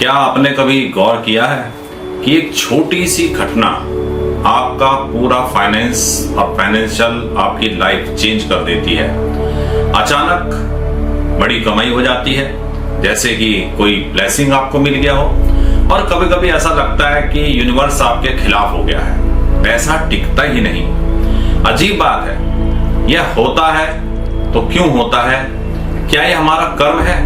क्या आपने कभी गौर किया है कि एक छोटी सी घटना आपका पूरा फाइनेंस और फाइनेंशियल आपकी लाइफ चेंज कर देती है। अचानक बड़ी कमाई हो जाती है, जैसे कि कोई ब्लेसिंग आपको मिल गया हो, और कभी कभी ऐसा लगता है कि यूनिवर्स आपके खिलाफ हो गया है, पैसा टिकता ही नहीं। अजीब बात है, यह होता है तो क्यों होता है? क्या यह हमारा कर्म है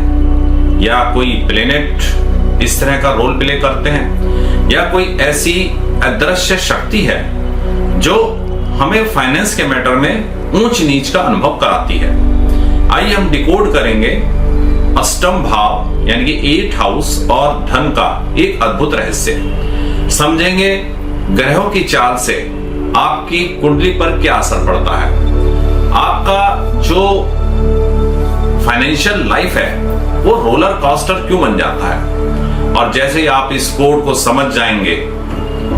या कोई प्लेनेट इस तरह का रोल प्ले करते हैं, या कोई ऐसी अदृश्य शक्ति है जो हमें फाइनेंस के मैटर में ऊंच नीच का अनुभव कराती है? आइए हम डिकोड करेंगे अष्टम भाव यानी कि 8th हाउस और धन का एक अद्भुत रहस्य। समझेंगे ग्रहों की चाल से आपकी कुंडली पर क्या असर पड़ता है, आपका जो फाइनेंशियल लाइफ है वो रोलर कोस्टर क्यों बन जाता है। और जैसे ही आप इस कोड को समझ जाएंगे,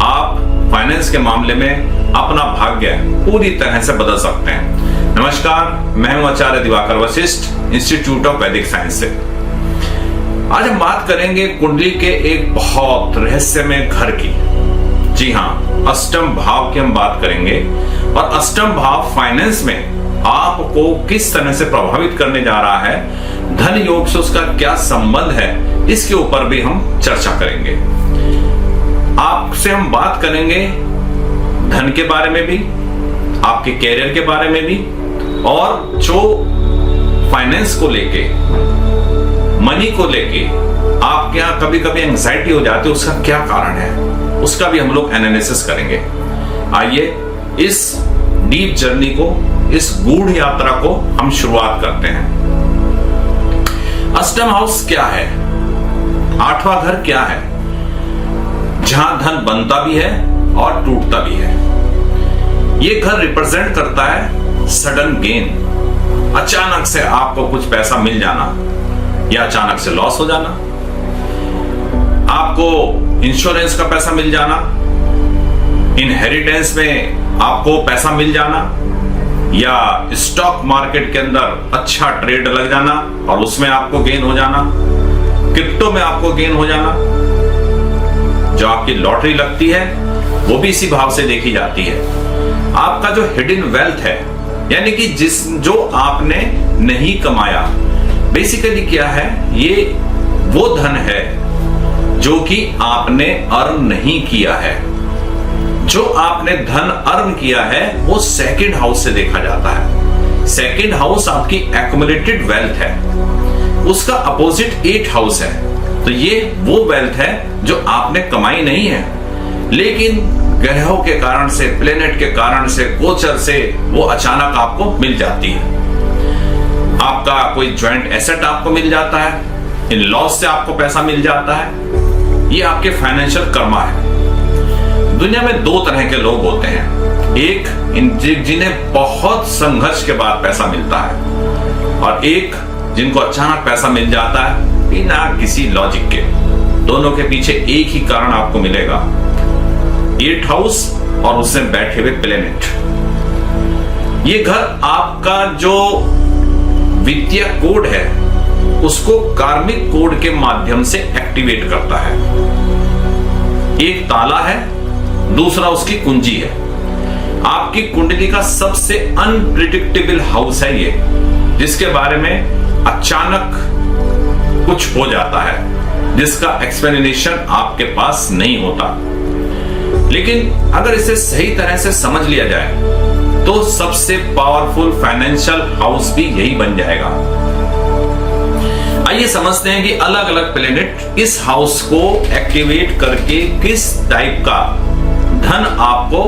आप फाइनेंस के मामले में अपना भाग्य पूरी तरह से बदल सकते हैं। नमस्कार, मैं हूं आचार्य दिवाकर वशिष्ठ, इंस्टीट्यूट ऑफ वैदिक साइंस से। आज हम बात करेंगे कुंडली के एक बहुत रहस्यमय घर की। जी हाँ, अष्टम भाव की हम बात करेंगे, और अष्टम भाव फाइनेंस में आपको किस तरह से प्रभावित करने जा रहा है, धन योग से उसका क्या संबंध है, इसके ऊपर भी हम चर्चा करेंगे। आपसे हम बात करेंगे धन के बारे में भी, आपके कैरियर के बारे में भी, और जो फाइनेंस को लेके, मनी को लेके आपके यहां कभी कभी एंजाइटी हो जाती है, उसका क्या कारण है, उसका भी हम लोग एनालिसिस करेंगे। आइए इस डीप जर्नी को, इस गूढ़ यात्रा को हम शुरुआत करते हैं। अष्टम हाउस क्या है, 8वां घर क्या है, जहां धन बनता भी है और टूटता भी है। यह घर रिप्रेजेंट करता है सडन गेन, अचानक से आपको कुछ पैसा मिल जाना या अचानक से लॉस हो जाना, आपको इंश्योरेंस का पैसा मिल जाना, इनहेरिटेंस में आपको पैसा मिल जाना, या स्टॉक मार्केट के अंदर अच्छा ट्रेड लग जाना और उसमें आपको गेन हो जाना, क्रिप्टो में आपको गेन हो जाना। जो आपकी लॉटरी लगती है वो भी इसी भाव से देखी जाती है। आपका जो हिडन वेल्थ है, यानी कि जो आपने नहीं कमाया, बेसिकली क्या है, ये वो धन है जो कि आपने अर्न नहीं किया है। जो आपने धन अर्न किया है वो सेकंड हाउस से देखा जाता है। सेकंड हाउस आपकी एक्युमुलेटेड वेल्थ है, उसका अपोजिट 8th हाउस है। तो ये वो वेल्थ है जो आपने कमाई नहीं है, लेकिन ग्रहों के कारण से, प्लेनेट के कारण से, गोचर से वो अचानक आपको मिल जाती है। आपका कोई ज्वाइंट एसेट आपको मिल जाता है, इन लॉस से आपको पैसा मिल जाता है। ये आपके फाइनेंशियल कर्मा है। दुनिया में 2 तरह के लोग होते हैं, एक जिन्हें बहुत संघर्ष के बाद पैसा मिलता है, और एक जिनको अचानक पैसा मिल जाता है बिना किसी लॉजिक के। दोनों के पीछे एक ही कारण आपको मिलेगा, 8th हाउस और उसमें बैठे हुए प्लेनेट। ये घर आपका जो वित्तीय कोड है उसको कार्मिक कोड के माध्यम से एक्टिवेट करता है। एक ताला है, दूसरा उसकी कुंजी है। आपकी कुंडली का सबसे अनप्रिडिक्टेबल हाउस है ये, जिसके बारे में अचानक कुछ हो जाता है जिसका एक्सप्लेनेशन आपके पास नहीं होता। लेकिन अगर इसे सही तरह से समझ लिया जाए तो सबसे पावरफुल फाइनेंशियल हाउस भी यही बन जाएगा। आइए समझते हैं कि अलग अलग प्लेनेट इस हाउस को एक्टिवेट करके किस टाइप का धन आपको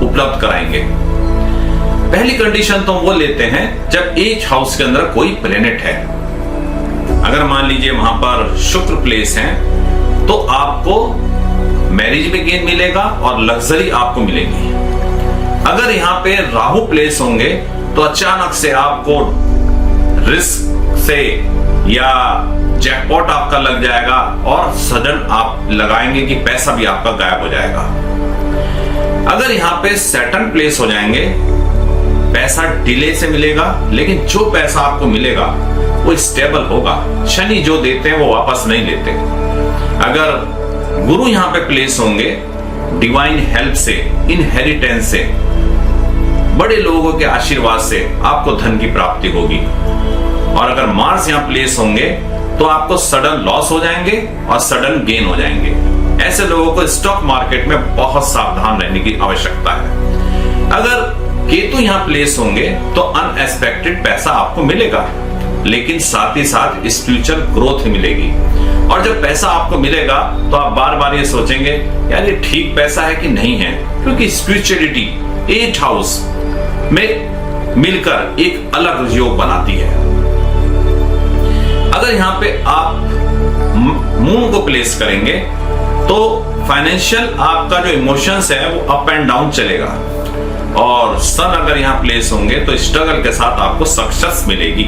उपलब्ध कराएंगे। पहली कंडीशन तो वो लेते हैं जब 8th हाउस के अंदर कोई प्लेनेट है। अगर मान लीजिए वहां पर शुक्र प्लेस है तो आपको मैरिज में गेन मिलेगा और लग्जरी आपको मिलेगी। अगर यहाँ पे राहु प्लेस होंगे तो अचानक से आपको रिस्क से या जैकपॉट आपका लग जाएगा और सडन आप लगाएंगे कि पैसा भी आपका गायब हो जाएगा। अगर यहाँ पे सैटर्न प्लेस हो जाएंगे, पैसा डिले से मिलेगा, लेकिन जो पैसा आपको मिलेगा वो स्टेबल होगा। शनि जो देते हैं वो वापस नहीं लेते। अगर गुरु यहां पे प्लेस होंगे, डिवाइन हेल्प से, इनहेरिटेंस से, बड़े लोगों के आशीर्वाद से आपको धन की प्राप्ति होगी। और अगर मार्स यहां प्लेस होंगे तो आपको सडन लॉस हो जाएंगे और सडन गेन हो जाएंगे। ऐसे लोगों को स्टॉक मार्केट में बहुत सावधान रहने की आवश्यकता है। अगर केतु यहां प्लेस होंगे तो अनएक्सपेक्टेड पैसा आपको मिलेगा, लेकिन साथ ही साथ स्पिरिचुअल ग्रोथ मिलेगी। और जब पैसा आपको मिलेगा तो आप बार बार ये सोचेंगे यार ये ठीक पैसा है कि नहीं है, क्योंकि स्पिरिचुअलिटी 8th हाउस में मिलकर एक अलग योग बनाती है। अगर यहां पे आप मून को प्लेस करेंगे तो फाइनेंशियल आपका जो इमोशंस है वो अप एंड डाउन चलेगा। और सन अगर यहां प्लेस होंगे तो स्ट्रगल के साथ आपको सक्सेस मिलेगी।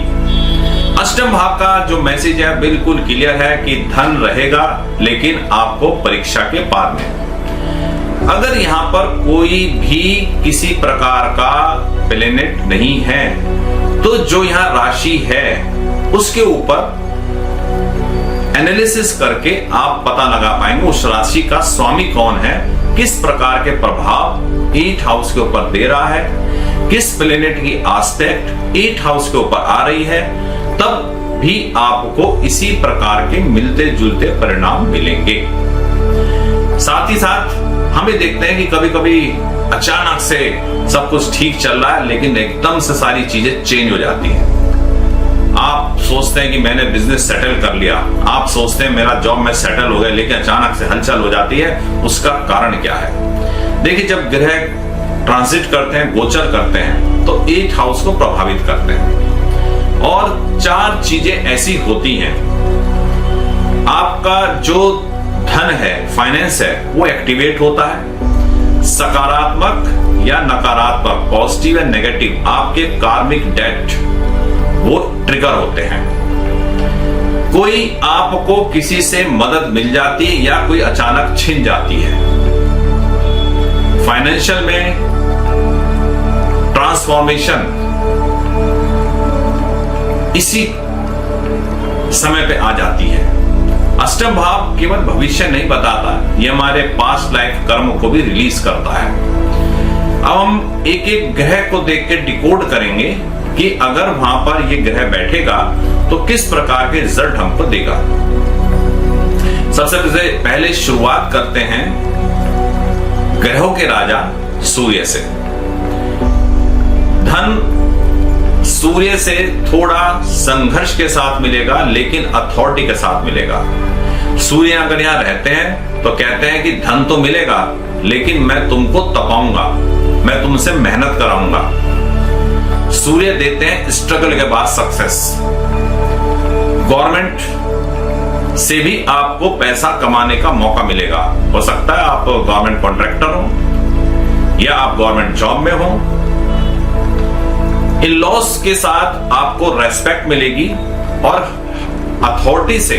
अष्टम भाव का जो मैसेज है बिल्कुल क्लियर है कि धन रहेगा, लेकिन आपको परीक्षा के बाद में। अगर यहां पर कोई भी किसी प्रकार का प्लेनेट नहीं है तो जो यहां राशि है उसके ऊपर एनालिसिस करके आप पता लगा पाएंगे उस राशि का स्वामी कौन है, किस प्रकार के प्रभाव 8th हाउस के ऊपर दे रहा है, किस प्लेनेट की एस्पेक्ट 8th हाउस के ऊपर आ रही है। तब भी आपको इसी प्रकार के मिलते जुलते परिणाम मिलेंगे। साथ ही साथ हमें देखते हैं कि कभी कभी अचानक से सब कुछ ठीक चल रहा है, लेकिन एकदम से सारी चीजें चेंज हो जाती हैं। आप सोचते हैं कि मैंने बिजनेस सेटल कर लिया, आप सोचते हैं मेरा जॉब में सेटल हो गया, लेकिन अचानक से हलचल हो जाती है। उसका कारण क्या है? देखिए, जब ग्रह ट्रांजिट करते हैं, गोचर करते हैं, तो 8th हाउस को प्रभावित करते हैं। और 4 चीजें ऐसी होती हैं, आपका जो धन है, फाइनेंस है, वो एक्टिवेट होता है। सकारात्मक या नकारात्मक, पॉजिटिव या नेगेटिव, आपके कार्मिक डेट वो ट्रिगर होते हैं। कोई आपको किसी से मदद मिल जाती है या कोई अचानक छिन जाती है। फाइनेंशियल में ट्रांसफॉर्मेशन इसी समय पे आ जाती है। अष्टम भाव केवल भविष्य नहीं बताता, ये हमारे पास्ट लाइफ कर्म को भी रिलीज करता है। अब हम एक एक ग्रह को देख के डिकोड करेंगे कि अगर वहां पर ये ग्रह बैठेगा तो किस प्रकार के रिजल्ट हमको देगा। सबसे पहले शुरुआत करते हैं ग्रहों के राजा सूर्य से। धन सूर्य से थोड़ा संघर्ष के साथ मिलेगा, लेकिन अथॉरिटी के साथ मिलेगा। सूर्य अगर यहां रहते हैं तो कहते हैं कि धन तो मिलेगा, लेकिन मैं तुमको तपाऊंगा, मैं तुमसे मेहनत कराऊंगा। सूर्य देते हैं स्ट्रगल के बाद सक्सेस। गवर्नमेंट से भी आपको पैसा कमाने का मौका मिलेगा। हो सकता है आप गवर्नमेंट कॉन्ट्रैक्टर हो या आप गवर्नमेंट जॉब में हो। इन लॉस के साथ आपको रेस्पेक्ट मिलेगी। और अथॉरिटी से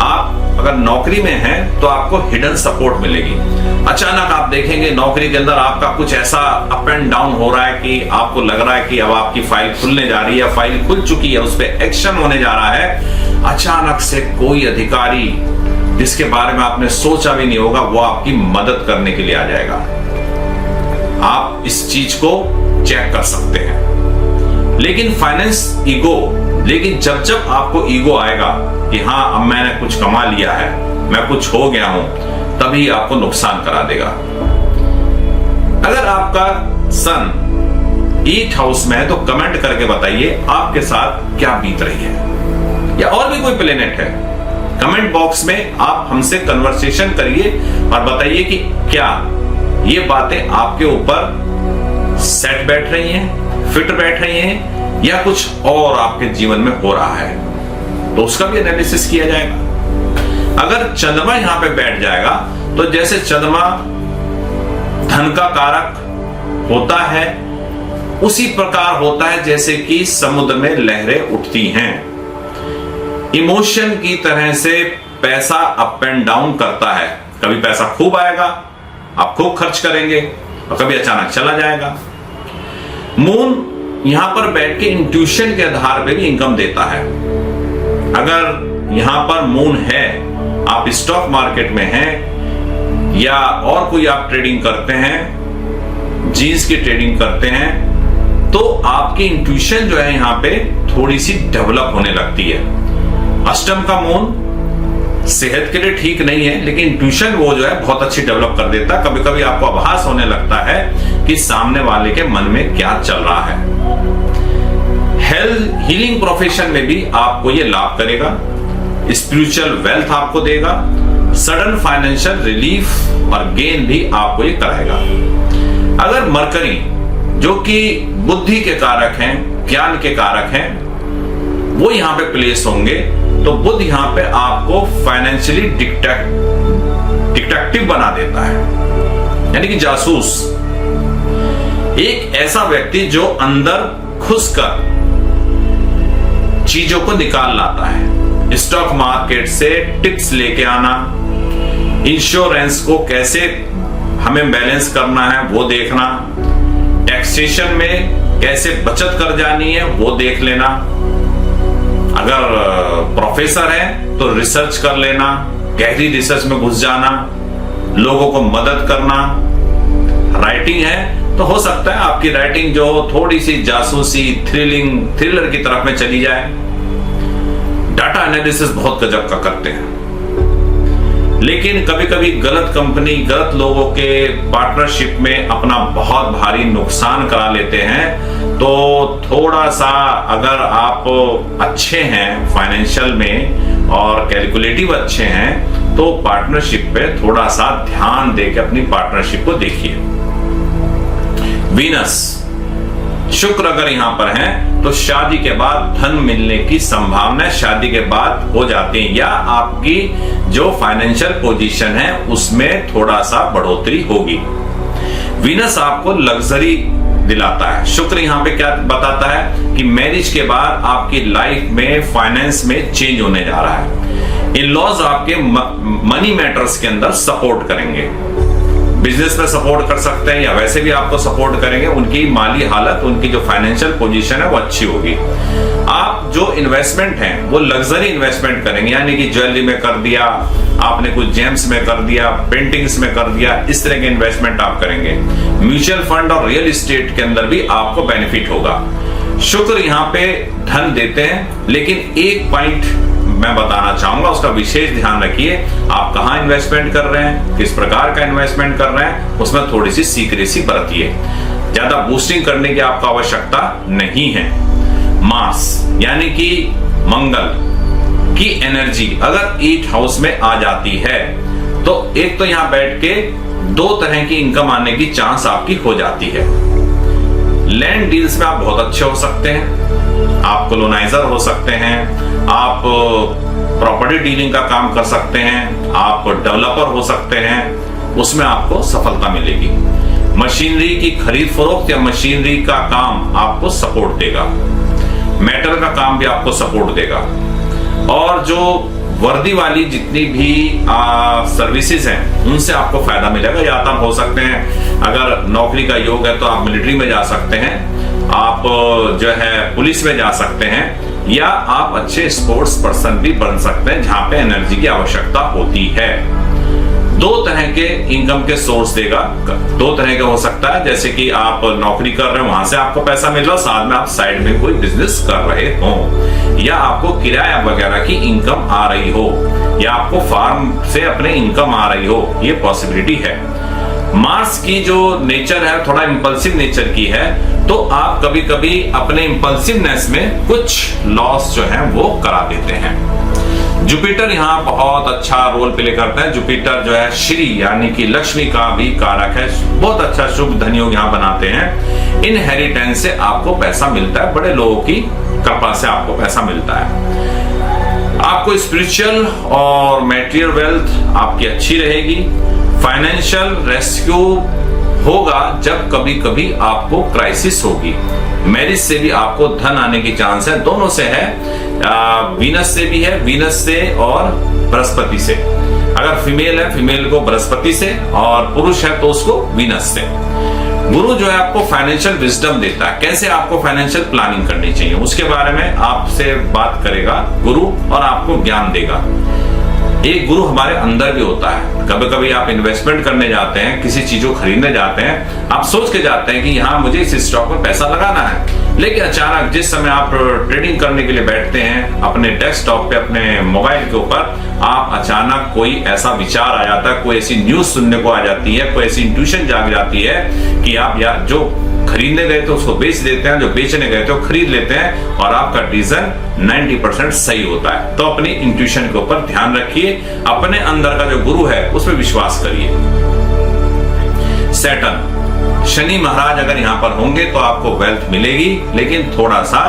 आप अगर नौकरी में हैं तो आपको हिडन सपोर्ट मिलेगी। अचानक आप देखेंगे नौकरी के अंदर आपका कुछ ऐसा अप एंड डाउन हो रहा है कि आपको लग रहा है कि अब आपकी फाइल खुलने जा रही है, फाइल खुल चुकी है, उस पर एक्शन होने जा रहा है। अचानक से कोई अधिकारी जिसके बारे में आपने सोचा भी नहीं होगा, वो आपकी मदद करने के लिए आ जाएगा। आप इस चीज को चेक कर सकते हैं। लेकिन फाइनेंस ईगो, लेकिन जब जब आपको ईगो आएगा कि हाँ अब मैंने कुछ कमा लिया है, मैं कुछ हो गया हूं, तभी आपको नुकसान करा देगा। अगर आपका सन 8th हाउस में है तो कमेंट करके बताइए आपके साथ क्या बीत रही है, या और भी कोई प्लेनेट है। कमेंट बॉक्स में आप हमसे कन्वर्सेशन करिए और बताइए कि क्या ये बातें आपके ऊपर सेट बैठ रही हैं, फिट बैठ रही हैं, या कुछ और आपके जीवन में हो रहा है, तो उसका भी एनालिसिस किया जाएगा। अगर चंद्रमा यहां पे बैठ जाएगा तो जैसे चंद्रमा धन का कारक होता है, उसी प्रकार होता है जैसे कि समुद्र में लहरें उठती हैं। इमोशन की तरह से पैसा अप एंड डाउन करता है। कभी पैसा खूब आएगा, आप खूब खर्च करेंगे, और कभी अचानक चला जाएगा। मून यहां पर बैठ के इंट्यूशन के आधार पे भी इनकम देता है। अगर यहां पर मून है, आप स्टॉक मार्केट में हैं या और कोई आप ट्रेडिंग करते हैं, जीन्स की ट्रेडिंग करते हैं, तो आपकी इंट्यूशन जो है यहां पे थोड़ी सी डेवलप होने लगती है। अष्टम का मून सेहत के लिए ठीक नहीं है, लेकिन इंट्यूशन वो जो है बहुत अच्छी डेवलप कर देता है। कभी कभी आपको आभास होने लगता है कि सामने वाले के मन में क्या चल रहा है। हेल्थ हीलिंग प्रोफेशन में भी आपको ये लाभ करेगा, स्पिरिचुअल वेल्थ आपको देगा, सडन फाइनेंशियल रिलीफ और गेन भी आपको ये कराएगा। अगर मरकरी जो कि बुद्धि के कारक हैं, ज्ञान के कारक हैं, वो यहां पे प्लेस होंगे, तो बुध यहां पे आपको फाइनेंशियली डिटेक्टिव बना देता है, यानी कि जासूस। एक ऐसा व्यक्ति जो अंदर घुसकर चीजों को निकाल लाता है। स्टॉक मार्केट से टिप्स लेके आना, इंश्योरेंस को कैसे हमें बैलेंस करना है वो देखना, टैक्सेशन में कैसे बचत कर जानी है वो देख लेना। अगर प्रोफेसर है तो रिसर्च कर लेना, गहरी रिसर्च में घुस जाना, लोगों को मदद करना। राइटिंग है तो हो सकता है आपकी राइटिंग जो थोड़ी सी जासूसी थ्रिलर की तरफ में चली जाए। डाटा एनालिसिस बहुत गजब का करते हैं, लेकिन कभी कभी गलत कंपनी, गलत लोगों के पार्टनरशिप में अपना बहुत भारी नुकसान करा लेते हैं। तो थोड़ा सा अगर आप अच्छे हैं फाइनेंशियल में और कैलकुलेटिव अच्छे हैं, तो पार्टनरशिप पे थोड़ा सा ध्यान देकर अपनी पार्टनरशिप को देखिए। वीनस, शुक्र अगर यहां पर है तो शादी के बाद धन मिलने की संभावना शादी के बाद हो जाती है, या आपकी जो फाइनेंशियल पोजीशन है उसमें थोड़ा सा बढ़ोतरी होगी। वीनस आपको लग्जरी दिलाता है। शुक्र यहां पे क्या बताता है कि मैरिज के बाद आपकी लाइफ में फाइनेंस में चेंज होने जा रहा है। इन लॉज आपके मनी मैटर्स के अंदर सपोर्ट करेंगे, बिजनेस में सपोर्ट कर सकते हैं या वैसे भी आपको सपोर्ट करेंगे। उनकी माली हालत, उनकी जो फाइनेंशियल पोजीशन है वो अच्छी होगी। आप जो इन्वेस्टमेंट है वो लग्जरी इन्वेस्टमेंट करेंगे, यानी कि ज्वेलरी में कर दिया आपने, कुछ जेम्स में कर दिया, पेंटिंग्स में कर दिया, इस तरह के इन्वेस्टमेंट आप करेंगे। म्यूचुअल फंड और रियल एस्टेट के अंदर भी आपको बेनिफिट होगा। शुक्र यहाँ पे धन देते हैं, लेकिन एक पॉइंट मैं बताना चाहूंगा, उसका विशेष ध्यान रखिए। आप कहां इन्वेस्टमेंट कर रहे हैं, किस प्रकार का इन्वेस्टमेंट कर रहे हैं, उसमें थोड़ी सी सीक्रेसी बरतिए। ज्यादा बूस्टिंग करने की आपको आवश्यकता नहीं है। मार्स यानी कि मंगल की एनर्जी अगर 8th हाउस में आ जाती है, तो एक तो यहां बैठ के दो तरह की इनकम आने की चांस आपकी हो जाती है। लैंड डील्स में आप बहुत अच्छे हो सकते हैं, आप कोलोनाइजर हो सकते हैं, आप प्रॉपर्टी डीलिंग का काम कर सकते हैं, आप डेवलपर हो सकते हैं, उसमें आपको सफलता मिलेगी। मशीनरी की खरीद फरोख्त या मशीनरी का काम आपको सपोर्ट देगा, मेटल का काम भी आपको सपोर्ट देगा। और जो वर्दी वाली जितनी भी सर्विसेज हैं उनसे आपको फायदा मिलेगा। या तो हो सकते हैं अगर नौकरी का योग है तो आप मिलिट्री में जा सकते हैं, आप जो है पुलिस में जा सकते हैं, या आप अच्छे स्पोर्ट्स पर्सन भी बन सकते हैं जहां पे एनर्जी की आवश्यकता होती है। दो तरह के इनकम के सोर्स देगा, दो तरह का हो सकता है, जैसे कि आप नौकरी कर रहे हो वहां से आपको पैसा मिल रहा हो, साथ में आप साइड में कोई बिजनेस कर रहे हो, या आपको किराया वगैरह की इनकम आ रही हो, या आपको फार्म से अपने इनकम आ रही हो, ये पॉसिबिलिटी है। मार्स की जो नेचर है थोड़ा इंपल्सिव नेचर की है, तो आप कभी कभी अपने इंपल्सिवनेस में कुछ लॉस जो है वो करा देते हैं। जुपिटर यहाँ बहुत अच्छा रोल प्ले करता है। जुपिटर जो है श्री यानी कि लक्ष्मी का भी कारक है, बहुत अच्छा शुभ धनयोग यहाँ बनाते हैं। इनहेरिटेंस से आपको पैसा मिलता है, बड़े लोगों की कृपा से आपको पैसा मिलता है। आपको स्पिरिचुअल और मैटेरियल वेल्थ आपकी अच्छी रहेगी। फाइनेंशियल रेस्क्यू होगा जब कभी कभी आपको क्राइसिस होगी। मैरिज से भी आपको धन आने की चांस है, दोनों से है, वीनस से भी है, वीनस से और बृहस्पति से। अगर फीमेल है फीमेल को बृहस्पति से, और पुरुष है तो उसको वीनस से। गुरु जो है आपको फाइनेंशियल विजडम देता है, कैसे आपको फाइनेंशियल प्लानिंग करनी चाहिए उसके बारे में आपसे बात करेगा गुरु और आपको ज्ञान देगा। एक गुरु हमारे अंदर भी होता है। कभी कभी आप इन्वेस्टमेंट करने जाते हैं, किसी चीज को खरीदने जाते हैं, आप सोच के जाते हैं कि यहाँ मुझे इस स्टॉक में पैसा लगाना है, लेकिन अचानक जिस समय आप ट्रेडिंग करने के लिए बैठते हैं अपने डेस्कटॉप पे, अपने मोबाइल के ऊपर, आप अचानक कोई ऐसा विचार आ जाता है, कोई ऐसी न्यूज सुनने को आ जाती है, कोई ऐसी इंट्यूशन जाग जाती है कि आप या जो खरीदने गए थे उसको बेच देते हैं, जो बेचने गए थे वो खरीद लेते हैं और आपका डिसीजन 90% सही होता है। तो अपनी इंट्यूशन के ऊपर ध्यान रखिए, अपने अंदर का जो गुरु है उसमें विश्वास करिए। सैटर्न, शनि महाराज अगर यहां पर होंगे तो आपको वेल्थ मिलेगी, लेकिन थोड़ा सा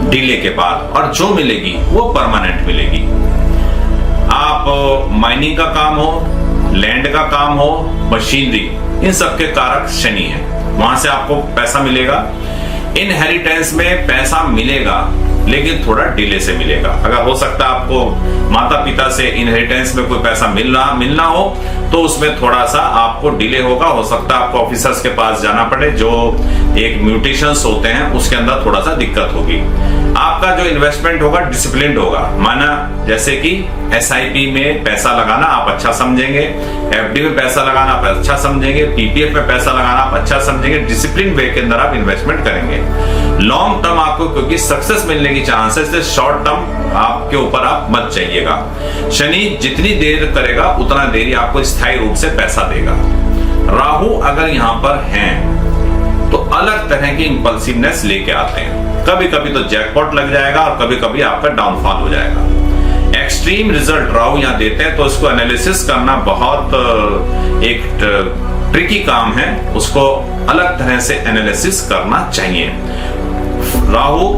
डिले के बाद, और जो मिलेगी वो परमानेंट मिलेगी। आप माइनिंग का काम हो, लैंड का काम हो, मशीनरी, इन सब के कारक शनि है, वहां से आपको पैसा मिलेगा। इनहेरिटेंस में पैसा मिलेगा लेकिन थोड़ा डिले से मिलेगा। अगर हो सकता है आपको माता पिता से इनहेरिटेंस में कोई पैसा मिलना हो तो उसमें थोड़ा सा आपको डिले होगा। हो सकता है आपको ऑफिसर्स के पास जाना पड़े, जो एक म्यूटेशंस होते हैं उसके अंदर थोड़ा सा दिक्कत होगी। आपका जो इन्वेस्टमेंट होगा डिसिप्लिन्ड होगा, माना जैसे कि SIP में पैसा लगाना आप अच्छा समझेंगे, FD में पैसा लगाना आप अच्छा समझेंगे, PPF में पैसा लगाना आप अच्छा समझेंगे। डिसिप्लिन वे के अंदर आप इन्वेस्टमेंट करेंगे। लॉन्ग टर्म आपको क्योंकि सक्सेस मिलने की चांसेस है, शॉर्ट टर्म आपके ऊपर आप मत चाहिएगा। शनि जितनी देर करेगा उतना देर ही आपको स्थायी रूप से पैसा देगा। राहु अगर यहां पर हैं तो अलग तरह की इंपल्सिवनेस लेके आते हैं। कभी कभी तो जैकपॉट लग जाएगा और कभी कभी आपका डाउनफॉल हो जाएगा। एक्सट्रीम रिजल्ट राहु यहां देते हैं तो इसको एनालिसिस करना बहुत एक ट्रिकी काम है, उसको अलग तरह से एनालिसिस करना चाहिए। राहु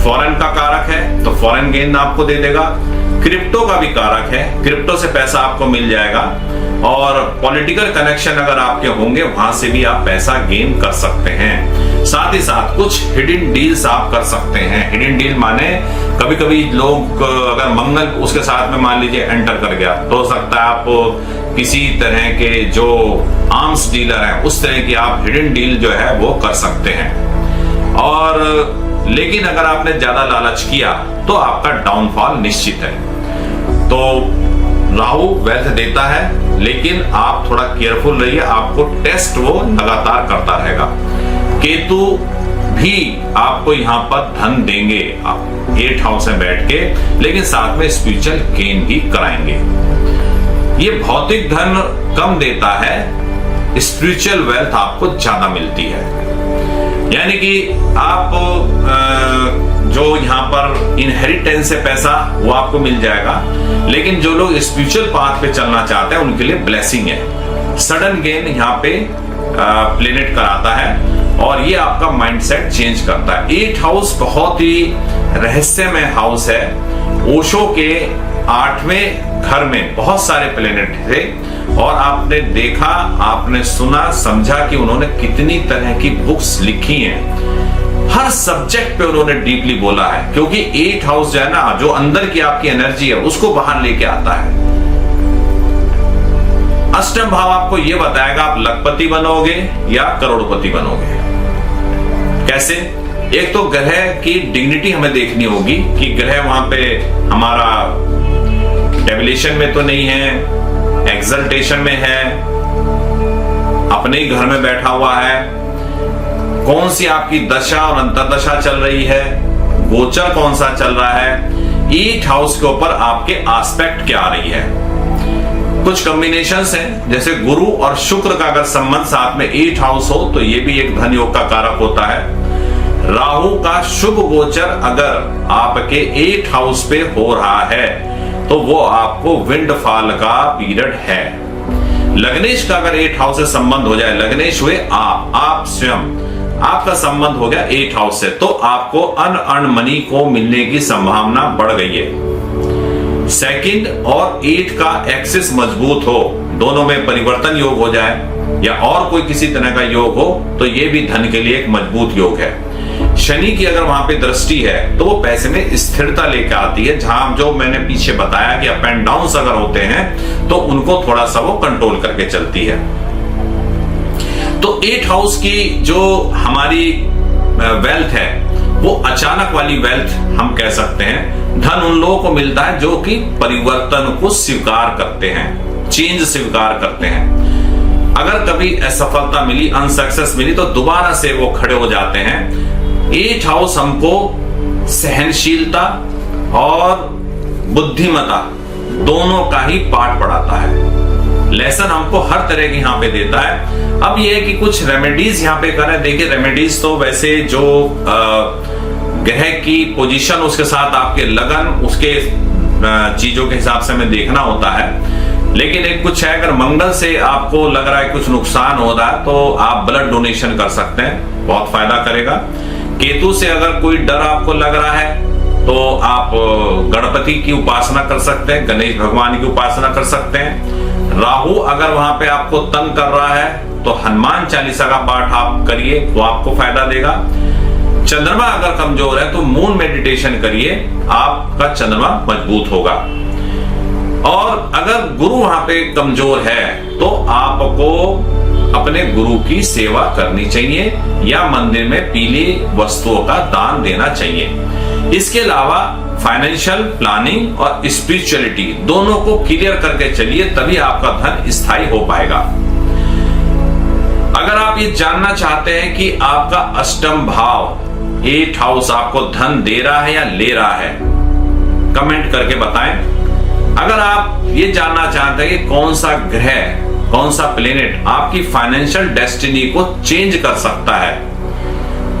फॉरेन का कारक है तो फॉरेन गेन आपको दे देगा। क्रिप्टो का भी कारक है, क्रिप्टो से पैसा आपको मिल जाएगा, और पॉलिटिकल कनेक्शन अगर आपके होंगे वहां से भी आप पैसा गेन कर सकते हैं। साथ ही साथ कुछ हिडन डील्स आप कर सकते हैं। हिडन डील माने कभी कभी लोग अगर मंगल उसके साथ में मान लीजिए एंटर कर गया तो हो सकता है आप किसी तरह के जो आर्म्स डीलर हैं उस तरह की आप हिडन डील जो है वो कर सकते हैं। और लेकिन अगर आपने ज्यादा लालच किया तो आपका डाउनफॉल निश्चित है। तो राहु वेल्थ देता है लेकिन आप थोड़ा केयरफुल रहिए, आपको टेस्ट वो लगातार करता रहेगा। केतु भी आपको यहां पर धन देंगे, आप 8th हाउस में बैठ के, लेकिन साथ में स्पिरिचुअल गेन भी कराएंगे। ये भौतिक धन कम देता है, स्पिरिचुअल वेल्थ आपको ज्यादा मिलती है। यानी कि आप जो यहाँ पर इनहेरिटेंस से पैसा वो आपको मिल जाएगा, लेकिन जो लोग स्पिरिचुअल पाथ पे चलना चाहते हैं उनके लिए ब्लेसिंग है। सडन गेन यहाँ पे प्लेनेट कराता है और ये आपका माइंडसेट चेंज करता है। 8th हाउस बहुत ही रहस्यमय हाउस है। ओशो के 8वें घर में बहुत सारे प्लेनेट थे और आपने देखा, आपने सुना, समझा कि उन्होंने कितनी तरह की बुक्स लिखी हैं। हर सब्जेक्ट पे उन्होंने डीपली बोला है, क्योंकि 8th हाउस जो है ना, जो अंदर की आपकी एनर्जी है उसको बाहर लेके आता है। अष्टम भाव आपको यह बताएगा आप लखपति बनोगे या करोड़पति बनोगे। कैसे? एक तो ग्रह की डिग्निटी हमें देखनी होगी कि ग्रह वहां पे हमारा डेविलेशन में तो नहीं है, एक्सल्टेशन में है, अपने ही घर में बैठा हुआ है, कौन सी आपकी दशा और अंतर्दशा चल रही है, गोचर कौन सा चल रहा है, 8th हाउस के ऊपर आपके एस्पेक्ट क्या आ रही है। कुछ कॉम्बिनेशंस हैं, जैसे गुरु और शुक्र का अगर संबंध साथ में 8th हाउस हो तो ये भी एक धन योग का कारक होता है। राहु का शुभ गोचर अगर आपके 8th हाउस पे हो रहा है तो वो आपको विंडफॉल का पीरियड है। लग्नेश का अगर 8th हाउस से संबंध हो जाए, लग्नेश हुए आप स्वयं, आपका संबंध हो गया 8th हाउस से, तो आपको अनअर्न मनी को मिलने की संभावना बढ़ गई है। 2nd और 8th का एक्सिस मजबूत हो, दोनों में परिवर्तन योग हो जाए या और कोई किसी तरह का योग हो तो ये भी धन के लिए एक मजबूत योग है। शनि की अगर वहां पे दृष्टि है तो वो पैसे में स्थिरता लेकर आती है, जहां जो मैंने पीछे बताया कि अप एंड डाउन अगर होते हैं तो उनको थोड़ा सा वो कंट्रोल करके चलती है। तो 8th हाउस की जो हमारी वेल्थ है वो अचानक वाली वेल्थ हम कह सकते हैं। धन उन लोगों को मिलता है जो कि परिवर्तन को स्वीकार करते हैं, चेंज स्वीकार करते हैं। अगर कभी असफलता मिली, अनसक्सेस मिली, तो दोबारा से वो खड़े हो जाते हैं। 8th हाउस हमको सहनशीलता और बुद्धिमत्ता दोनों का ही पाठ पढ़ाता है, लेसन हमको हर तरह की यहाँ पे देता है। अब ये है कि कुछ रेमेडीज यहाँ पे करें। देखिए रेमेडीज तो वैसे जो ग्रह की पोजीशन, उसके साथ आपके लगन, उसके चीजों के हिसाब से हमें देखना होता है। लेकिन एक कुछ है, अगर मंगल से आपको लग रहा है कुछ नुकसान हो रहा है तो आप ब्लड डोनेशन कर सकते हैं, बहुत फायदा करेगा। केतु से अगर कोई डर आपको लग रहा है तो आप गणपति की उपासना कर सकते हैं, गणेश भगवान की उपासना कर सकते हैं। राहु अगर वहां पे आपको तंग कर रहा है तो हनुमान चालीसा का पाठ आप करिए, वो आपको फायदा देगा। चंद्रमा अगर कमजोर है तो मून मेडिटेशन करिए, आपका चंद्रमा मजबूत होगा। और अगर गुरु वहां पे कमजोर है तो आपको अपने गुरु की सेवा करनी चाहिए या मंदिर में पीली वस्तुओं का दान देना चाहिए। इसके अलावा फाइनेंशियल प्लानिंग और स्पिरिचुअलिटी दोनों को क्लियर करके चलिए, तभी आपका धन स्थायी हो पाएगा। अगर आप ये जानना चाहते हैं कि आपका अष्टम भाव 8th हाउस आपको धन दे रहा है या ले रहा है, कमेंट करके बताएं। अगर आप ये जानना चाहते हैं कि कौन सा ग्रह, कौन सा प्लेनेट आपकी फाइनेंशियल डेस्टिनी को चेंज कर सकता है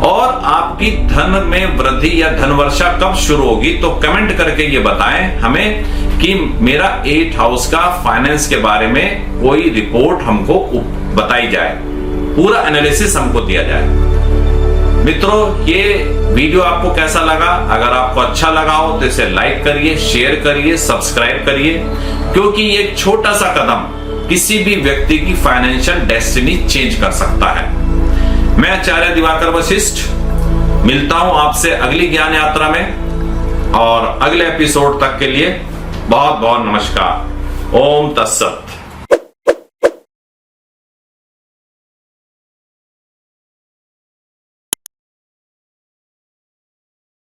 और आपकी धन में वृद्धि या धन वर्षा कब शुरू होगी, तो कमेंट करके ये बताएं हमें कि मेरा 8th हाउस का फाइनेंस के बारे में कोई रिपोर्ट हमको बताई जाए, पूरा एनालिसिस हमको दिया जाए। मित्रों, ये वीडियो आपको कैसा लगा? अगर आपको अच्छा लगा हो तो इसे लाइक करिए, शेयर करिए, सब्सक्राइब करिए, क्योंकि ये एक छोटा सा कदम किसी भी व्यक्ति की फाइनेंशियल डेस्टिनी चेंज कर सकता है। मैं आचार्य दिवाकर वशिष्ठ मिलता हूं आपसे अगली ज्ञान यात्रा में, और अगले एपिसोड तक के लिए बहुत बहुत नमस्कार। ओम तत्सत।